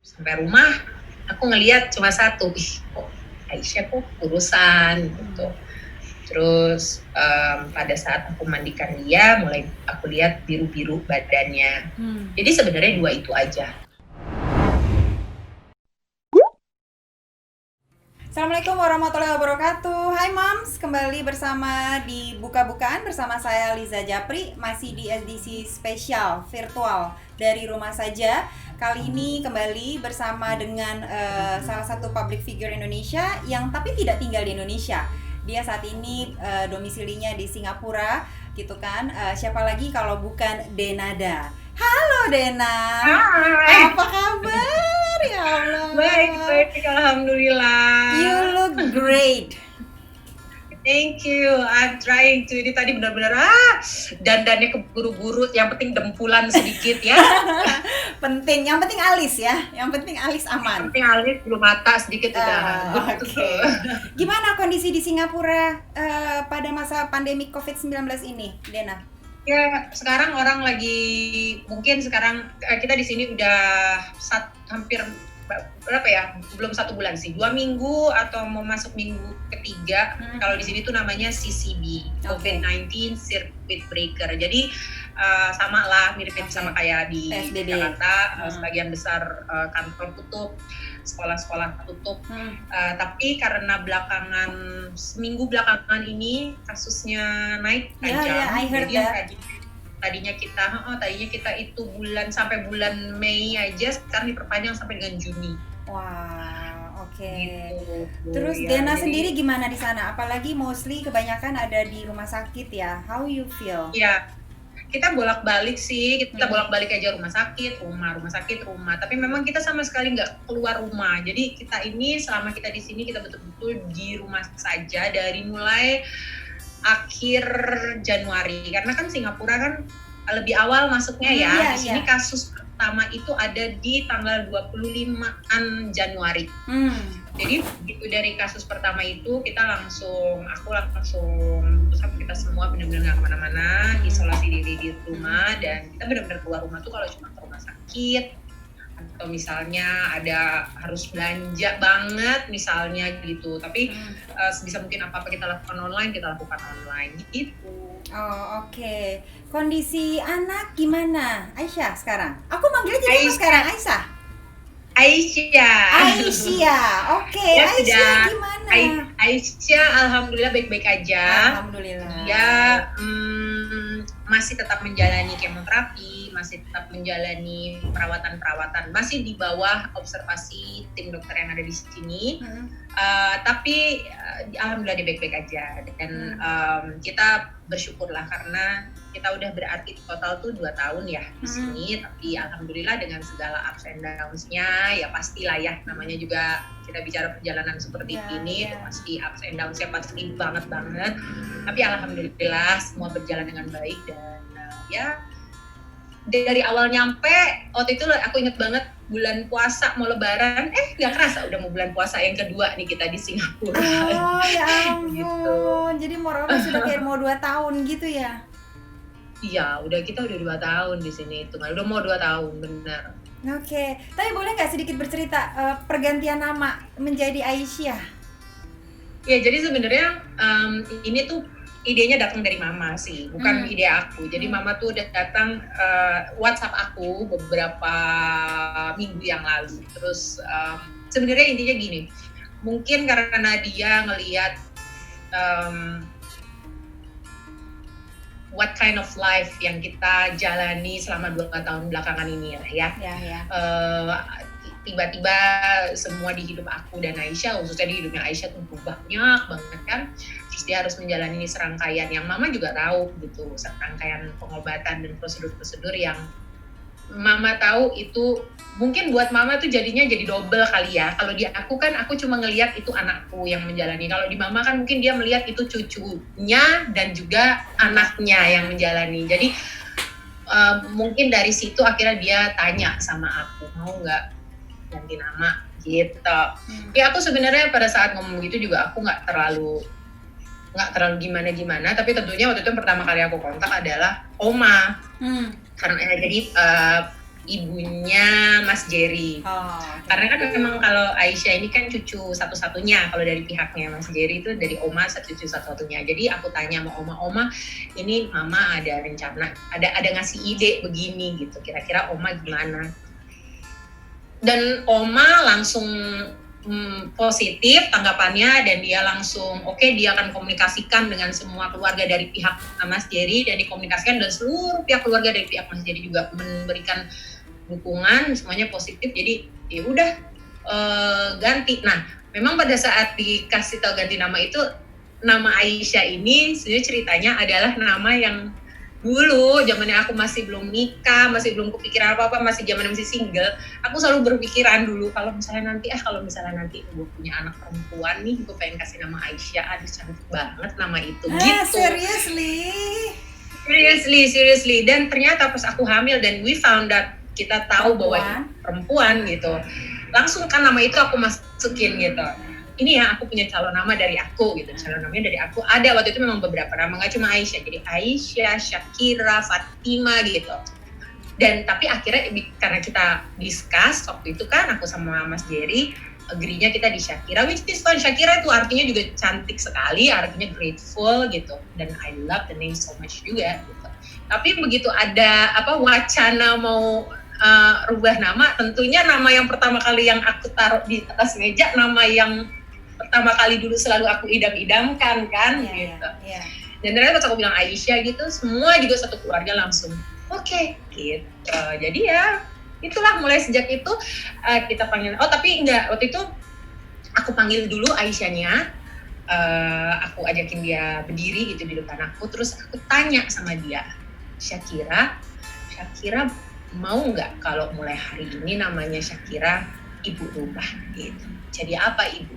Sampai rumah aku ngelihat cuma satu, ih kok Aisyah kok kurusan gitu. Terus pada saat aku mandikan dia, mulai aku lihat biru-biru badannya. Jadi sebenarnya dua itu aja. Assalamualaikum warahmatullahi wabarakatuh. Hai Moms, kembali bersama di Buka-Bukaan bersama saya Liza Japri, masih di edisi spesial virtual dari rumah saja. Kali ini kembali bersama dengan salah satu public figure Indonesia yang tapi tidak tinggal di Indonesia. Dia saat ini domisilinya di Singapura, gitu kan. Siapa lagi kalau bukan Denada. Halo Dena, Hai, apa kabar? Ya baik, Allah. baik, alhamdulillah. You look great. Thank you, I'm trying to. Ini tadi benar-benar dandannya keburu-buru. Yang penting dempulan sedikit ya. Yang penting alis ya. Yang penting alis Yang aman. penting alis bulu mata sedikit udah good to Oke. go. Gimana kondisi di Singapura pada masa pandemi COVID-19 ini, Dena? Ya, sekarang orang lagi mungkin sekarang kita di sini udah hampir berapa ya? Belum 1 bulan sih, 2 minggu atau mau masuk minggu ketiga. Kalau di sini tuh namanya CCB, COVID-19 Circuit Breaker. Jadi sama lah, mirip-mirip sama kayak di PSBB. Jakarta, sebagian besar kantor tutup, sekolah-sekolah tutup. Tapi karena seminggu belakangan ini kasusnya naik tajam, I heard jadi that. tadinya kita itu sampai bulan Mei aja, sekarang diperpanjang sampai dengan Juni. Wah, oke. Gitu. Terus Ya, Dena jadi sendiri gimana di sana? Apalagi mostly kebanyakan ada di rumah sakit ya. How you feel? ya kita bolak-balik sih, kita bolak-balik aja rumah sakit, rumah sakit, rumah. Tapi memang kita sama sekali nggak keluar rumah. Jadi kita ini selama kita di sini kita betul-betul di rumah saja dari mulai akhir Januari. Karena kan Singapura kan lebih awal masuknya ya. Di sini kasus pertama itu ada di tanggal 25-an Januari. Jadi begitu dari kasus pertama itu aku langsung terus kita semua benar-benar nggak kemana-mana, isolasi diri di rumah, dan kita benar-benar keluar rumah tuh kalau cuma ke rumah sakit atau misalnya ada harus belanja banget misalnya gitu. Tapi sebisa mungkin apa-apa kita lakukan online gitu. Oh, oke. Kondisi anak gimana? Aisyah sekarang. Aku manggilnya jadi apa sekarang? Aisyah. Oke. Ya, Aisyah gimana? Aisyah alhamdulillah baik-baik aja. Alhamdulillah. Dia masih tetap menjalani kemoterapi, masih tetap menjalani perawatan, masih di bawah observasi tim dokter yang ada di sini. Tapi alhamdulillah dia baik-baik aja, dan kita bersyukurlah karena kita udah berarti total tuh 2 tahun ya di sini. Tapi alhamdulillah dengan segala ups and downs-nya, ya pastilah ya, namanya juga kita bicara perjalanan seperti ini, pasti ups and downs-nya pasti banget. Tapi alhamdulillah semua berjalan dengan baik, dan ya dari awal nyampe waktu itu aku inget banget bulan puasa mau lebaran, nggak kerasa udah mau bulan puasa yang kedua nih kita di Singapura. Oh ya ampun, gitu. Jadi moral sudah kayak mau 2 tahun gitu ya? Iya, kita udah 2 tahun di sini, itu udah mau 2 tahun benar. Oke, tapi boleh nggak sedikit bercerita pergantian nama menjadi Aisyah? Ya, jadi sebenarnya ini tuh idenya datang dari mama sih, bukan ide aku. Jadi mama tuh udah datang WhatsApp aku beberapa minggu yang lalu. Terus sebenarnya intinya gini, mungkin karena dia ngelihat what kind of life yang kita jalani selama 2 tahun belakangan ini ya. Tiba-tiba semua di hidup aku dan Aisyah, khususnya di hidupnya Aisyah tuh berubah banyak banget kan. Terus dia harus menjalani serangkaian yang mama juga tahu gitu, serangkaian pengobatan dan prosedur-prosedur yang mama tahu itu mungkin buat mama tuh jadinya jadi double kali ya. Kalau di aku kan aku cuma ngelihat itu anakku yang menjalani. Kalau di mama kan mungkin dia melihat itu cucunya dan juga anaknya yang menjalani. Jadi mungkin dari situ akhirnya dia tanya sama aku, mau nggak ganti nama gitu. Ya aku sebenarnya pada saat ngomong gitu juga aku nggak terlalu gimana-gimana, tapi tentunya waktu itu yang pertama kali aku kontak adalah Oma. Karena jadi ibunya Mas Jerry. Oh, oke. Karena kan memang kalau Aisyah ini kan cucu satu-satunya, kalau dari pihaknya Mas Jerry itu dari Oma cucu satu-satunya. Jadi aku tanya sama Oma, ini Mama ada rencana, ada ngasih ide begini gitu. Kira-kira Oma gimana? Dan Oma langsung positif tanggapannya, dan dia langsung dia akan komunikasikan dengan semua keluarga dari pihak Mas Jerry, dan dikomunikasikan, dan seluruh pihak keluarga dari pihak Mas Jerry juga memberikan dukungan, semuanya positif. Jadi ya udah ganti. Nah, memang pada saat dikasih tahu ganti nama itu, nama Aisyah ini sebenarnya ceritanya adalah nama yang dulu zamannya aku masih belum nikah, masih belum kepikiran apa-apa, masih zamannya masih single, aku selalu berpikiran dulu kalau misalnya nanti gue punya anak perempuan nih, gue pengen kasih nama Aisyah. Aduh, cantik banget nama itu. Gitu. Seriously. Dan ternyata pas aku hamil dan we found that, kita tahu bahwa perempuan gitu, langsung kan nama itu aku masukin gitu. Ini ya, aku punya calon nama dari aku gitu. Calon namanya dari aku. Ada waktu itu memang beberapa nama, nggak cuma Aisyah. Jadi Aisyah, Syakira, Fatima gitu. Dan tapi akhirnya karena kita discuss waktu itu kan, aku sama Mas Jerry, agree-nya kita di Syakira, which is fun. Syakira itu artinya juga cantik sekali, artinya grateful gitu. Dan I love the name so much juga gitu. Tapi begitu ada wacana mau rubah nama, tentunya nama yang pertama kali yang aku taruh di atas meja, nama yang pertama kali dulu selalu aku idam-idamkan kan, gitu. Dan ternyata pas aku bilang Aisyah gitu, semua juga satu keluarga langsung oke, gitu. Jadi ya itulah, mulai sejak itu kita panggil. Tapi enggak, waktu itu aku panggil dulu Aisyahnya, aku ajakin dia berdiri gitu di depan aku, terus aku tanya sama dia, Syakira mau nggak kalau mulai hari ini namanya Syakira Ibu rubah gitu? Jadi apa Ibu?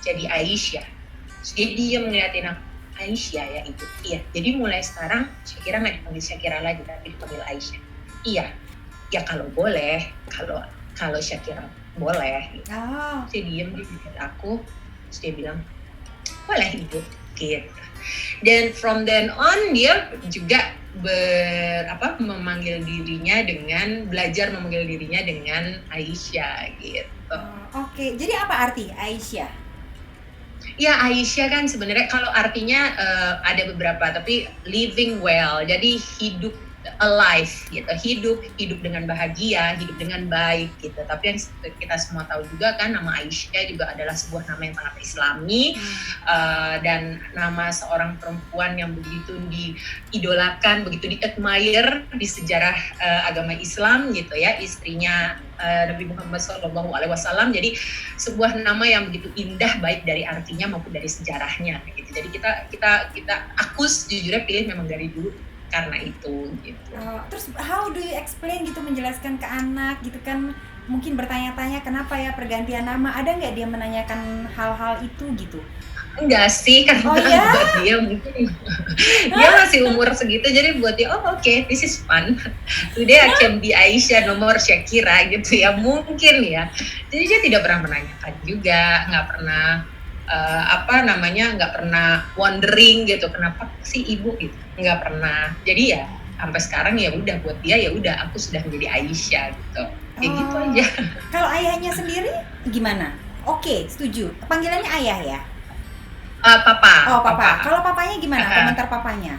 Jadi Aisyah. Jadi dia ngeliatin aku, Aisyah ya Ibu? Iya. Jadi mulai sekarang Syakira nggak dipanggil Syakira lagi, tapi dipanggil Aisyah. Iya. Ya kalau boleh, kalau Syakira boleh. Gitu. Dia diem di dekat aku, terus dia bilang, boleh Ibu. Gitu. Dan from then on dia juga belajar memanggil dirinya dengan Aisyah gitu. Oke. Jadi apa arti Aisyah? Ya, Aisyah kan sebenarnya kalau artinya ada beberapa, tapi living well, jadi hidup alive gitu, hidup dengan bahagia, hidup dengan baik gitu. Tapi yang kita semua tahu juga kan, nama Aisyah juga adalah sebuah nama yang sangat Islami, dan nama seorang perempuan yang begitu diidolakan, begitu di-admire di sejarah agama Islam gitu ya, istrinya Nabi Muhammad SAW. Jadi sebuah nama yang begitu indah, baik dari artinya maupun dari sejarahnya gitu. Jadi aku sejujurnya pilih memang dari dulu karena itu gitu. Terus how do you explain gitu, menjelaskan ke anak gitu kan, mungkin bertanya-tanya kenapa ya pergantian nama, ada nggak dia menanyakan hal-hal itu gitu? Enggak sih, karena buat dia mungkin dia masih umur segitu, jadi buat dia okay, this is fun, today I can be Aisyah nomor Syakira gitu ya, mungkin ya. Jadi dia tidak pernah menanyakan juga, nggak pernah nggak pernah wondering gitu, kenapa sih Ibu gitu, nggak pernah. Jadi ya sampai sekarang ya udah, buat dia ya udah, aku sudah menjadi Aisyah gitu. Kayak gitu aja. Kalau ayahnya sendiri gimana? Oke, setuju. Panggilannya ayah ya? Papa. Papa. Kalau papanya gimana? Komentar papanya?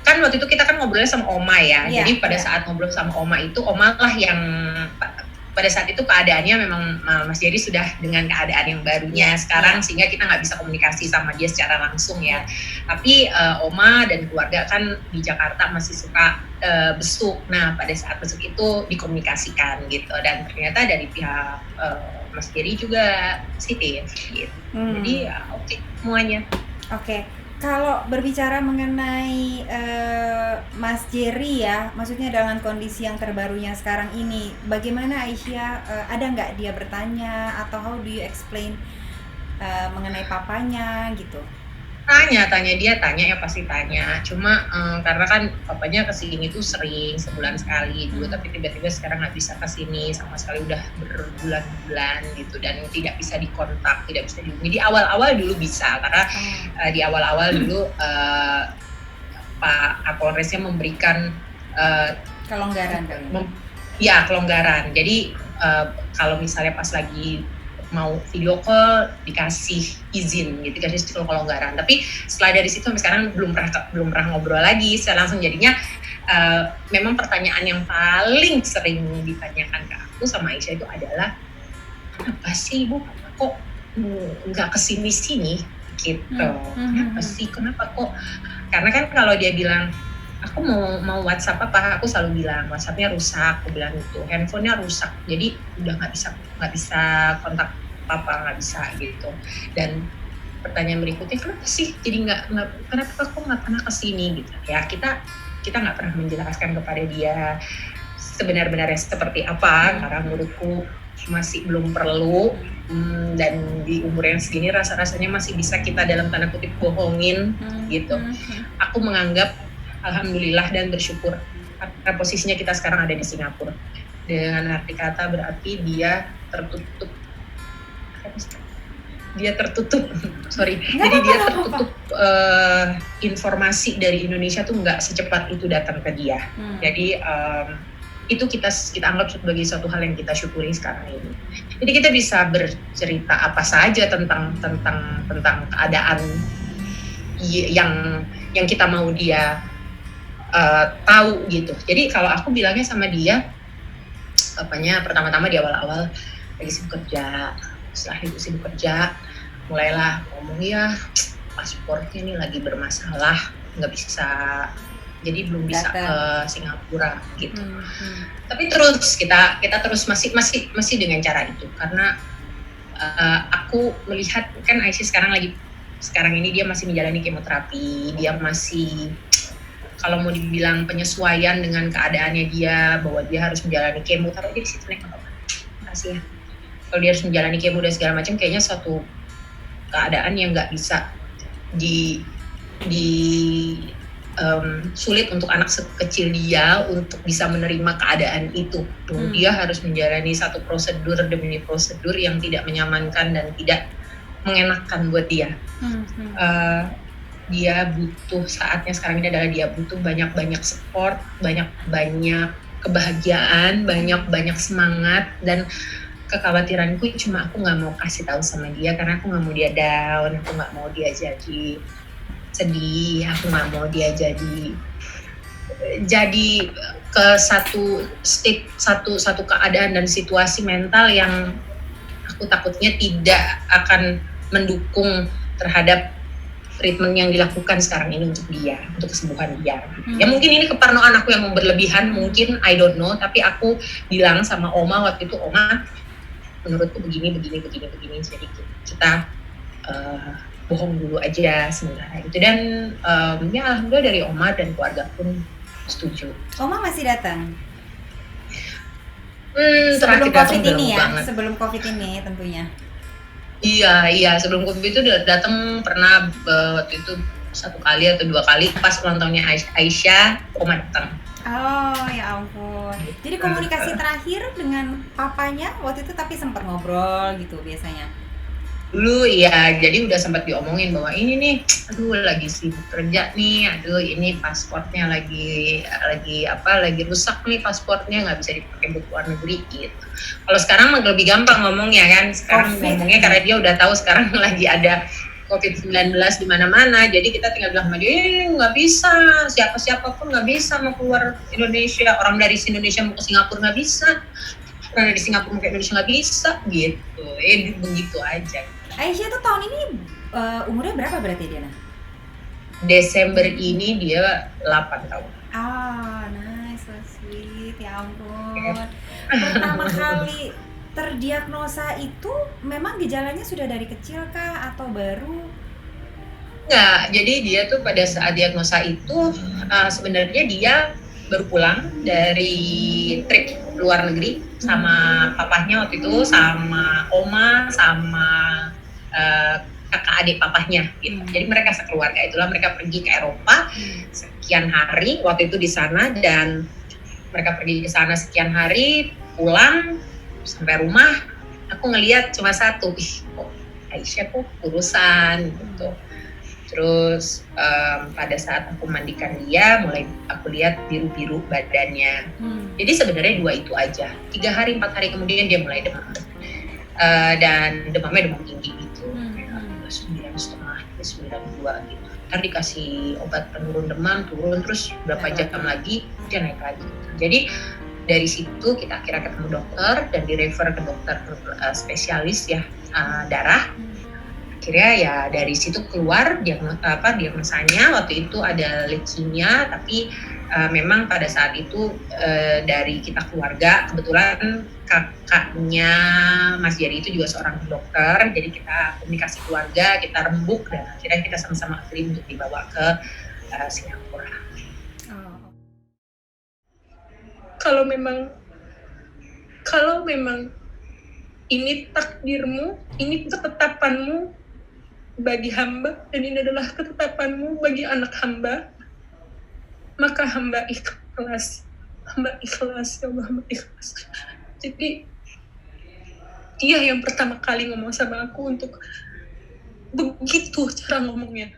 Kan waktu itu kita kan ngobrolnya sama Oma ya. Jadi pada saat ngobrol sama Oma itu, Oma lah yang pada saat itu keadaannya memang Mas Jerry sudah dengan keadaan yang barunya sekarang, sehingga kita nggak bisa komunikasi sama dia secara langsung ya. Tapi Oma dan keluarga kan di Jakarta masih suka besuk. Nah, pada saat besuk itu dikomunikasikan gitu, dan ternyata dari pihak Mas Jerry juga positif gitu. Jadi ya oke semuanya. Oke. Kalau berbicara mengenai Mas Jerry ya, maksudnya dengan kondisi yang terbarunya sekarang ini, bagaimana Aisyah, ada nggak dia bertanya atau how do you explain mengenai papanya gitu? Tanya dia tanya ya, pasti tanya. Cuma karena kan papanya kesini tuh sering, sebulan sekali dulu, tapi tiba-tiba sekarang nggak bisa kesini sama sekali, udah berbulan-bulan gitu, dan tidak bisa dikontak, tidak bisa dihubungi. Di awal-awal dulu bisa, karena di awal-awal dulu Pak Kapolresnya memberikan Kelonggaran kali. Ya, kelonggaran. Jadi kalau misalnya pas lagi mau video call dikasih izin gitu, dikasih kelonggaran. Tapi setelah dari situ sampai sekarang belum pernah ngobrol lagi. Saya langsung jadinya memang pertanyaan yang paling sering ditanyakan ke aku sama Aisyah itu adalah, kenapa sih Ibu kok nggak kesini-sini gitu? Kenapa sih? Kenapa kok? Karena kan kalau dia bilang aku mau WhatsApp apa, aku selalu bilang WhatsApp-nya rusak, aku bilang gitu, handphonenya rusak, jadi udah nggak bisa kontak papa, nggak bisa gitu. Dan pertanyaan berikutnya, kenapa sih jadi kenapa kok nggak pernah kesini gitu? Ya kita nggak pernah menjelaskan kepada dia sebenar-benarnya seperti apa, karena menurutku masih belum perlu, dan di umur yang segini rasanya masih bisa kita dalam tanda kutip bohongin gitu. Aku menganggap alhamdulillah dan bersyukur karena posisinya kita sekarang ada di Singapura. Dengan arti kata berarti dia tertutup. Sorry. Jadi dia tertutup informasi dari Indonesia tuh nggak secepat itu datang ke dia. Jadi itu kita anggap sebagai suatu hal yang kita syukuri sekarang ini. Jadi kita bisa bercerita apa saja tentang keadaan yang kita mau dia tahu gitu. Jadi kalau aku bilangnya sama dia, pertama-tama di awal-awal lagi sibuk kerja, setelah itu sibuk kerja, mulailah ngomong ya pasportnya nih lagi bermasalah, nggak bisa, jadi belum bisa ke Singapura gitu. Tapi terus kita terus masih dengan cara itu, karena aku melihat kan Aisyah sekarang ini dia masih menjalani kemoterapi, dia masih, kalau mau dibilang penyesuaian dengan keadaannya dia, bahwa dia harus menjalani kemo, taruh aja di situ nih, makasih ya. Kalau dia harus menjalani kemo dan segala macam, kayaknya suatu keadaan yang nggak bisa sulit untuk anak sekecil dia untuk bisa menerima keadaan itu. Dia harus menjalani satu prosedur demi prosedur yang tidak menyamankan dan tidak mengenakan buat dia. Dia butuh, saatnya sekarang ini adalah dia butuh banyak support, banyak kebahagiaan, banyak semangat. Dan kekhawatiranku cuma aku nggak mau kasih tahu sama dia, karena aku nggak mau dia down, aku nggak mau dia jadi sedih, aku nggak mau dia jadi ke satu keadaan dan situasi mental yang aku takutnya tidak akan mendukung terhadap treatment yang dilakukan sekarang ini untuk dia, untuk kesembuhan dia. Ya mungkin ini keparnoan aku yang berlebihan, mungkin I don't know, tapi aku bilang sama Oma waktu itu, Oma menurutku begini, jadi kita bohong dulu aja sementara itu. Dan ya alhamdulillah dari Oma dan keluarga pun setuju. Oma masih datang? Sebelum COVID ini ya, sebelum COVID ini tentunya. Iya, sebelum COVID itu datang pernah waktu itu 1 kali atau 2 kali pas ulang tahunnya Aisyah, Oma datang. Oh ya ampun. Jadi komunikasi terakhir dengan papanya waktu itu tapi sempat ngobrol gitu biasanya? Dulu ya, jadi udah sempat diomongin bahwa ini nih, aduh lagi sibuk kerja nih, aduh ini pasportnya lagi rusak nih pasportnya, nggak bisa dipakai buat luar negeri gitu. Kalau sekarang lebih gampang ngomongnya kan, sekarang ngomongnya karena dia udah tahu sekarang lagi ada COVID-19 di mana-mana, jadi kita tinggal bilang sama dia, nggak bisa, siapa pun nggak bisa mau keluar Indonesia, orang dari Indonesia mau ke Singapura nggak bisa, orang dari Singapura mau ke Indonesia nggak bisa gitu, begitu aja. Aisyah tuh tahun ini umurnya berapa berarti dia? Desember ini dia 8 tahun. Nice, so sweet, ya ampun. Pertama kali terdiagnosa itu memang gejalanya sudah dari kecil kah atau baru? Enggak, jadi dia tuh pada saat diagnosa itu sebenarnya dia baru pulang dari trip luar negeri sama papahnya waktu itu, sama Oma, sama kakak adik papahnya gitu. Jadi mereka sekeluarga, itulah mereka pergi ke Eropa sekian hari waktu itu di sana, dan mereka pergi ke sana sekian hari, pulang sampai rumah aku ngelihat cuma satu, kok Aisyah kok kurusan gitu. Terus pada saat aku mandikan dia, mulai aku lihat biru-biru badannya. Jadi sebenarnya 2 itu aja. 3 hari 4 hari kemudian dia mulai demam. Dan demamnya demam tinggi gitu. 9,5, 9,2 gitu. Ntar dikasih obat penurun demam, turun, terus berapa jam lagi dia naik lagi. Jadi dari situ kita akhirnya ketemu dokter dan direfer ke dokter spesialis ya darah. Akhirnya ya dari situ keluar diagnosanya waktu itu ada leukemia, tapi memang pada saat itu dari kita keluarga, kebetulan kakaknya Mas Jerry itu juga seorang dokter, jadi kita komunikasi keluarga, kita rembuk dan akhirnya kita sama-sama agree untuk dibawa ke Singapura. Kalau memang ini takdirmu, ini ketetapanmu bagi hamba, dan ini adalah ketetapanmu bagi anak hamba, maka hamba ikhlas. Hamba ikhlas, ya Allah, hamba ikhlas. Jadi dia yang pertama kali ngomong sama aku untuk begitu cara ngomongnya.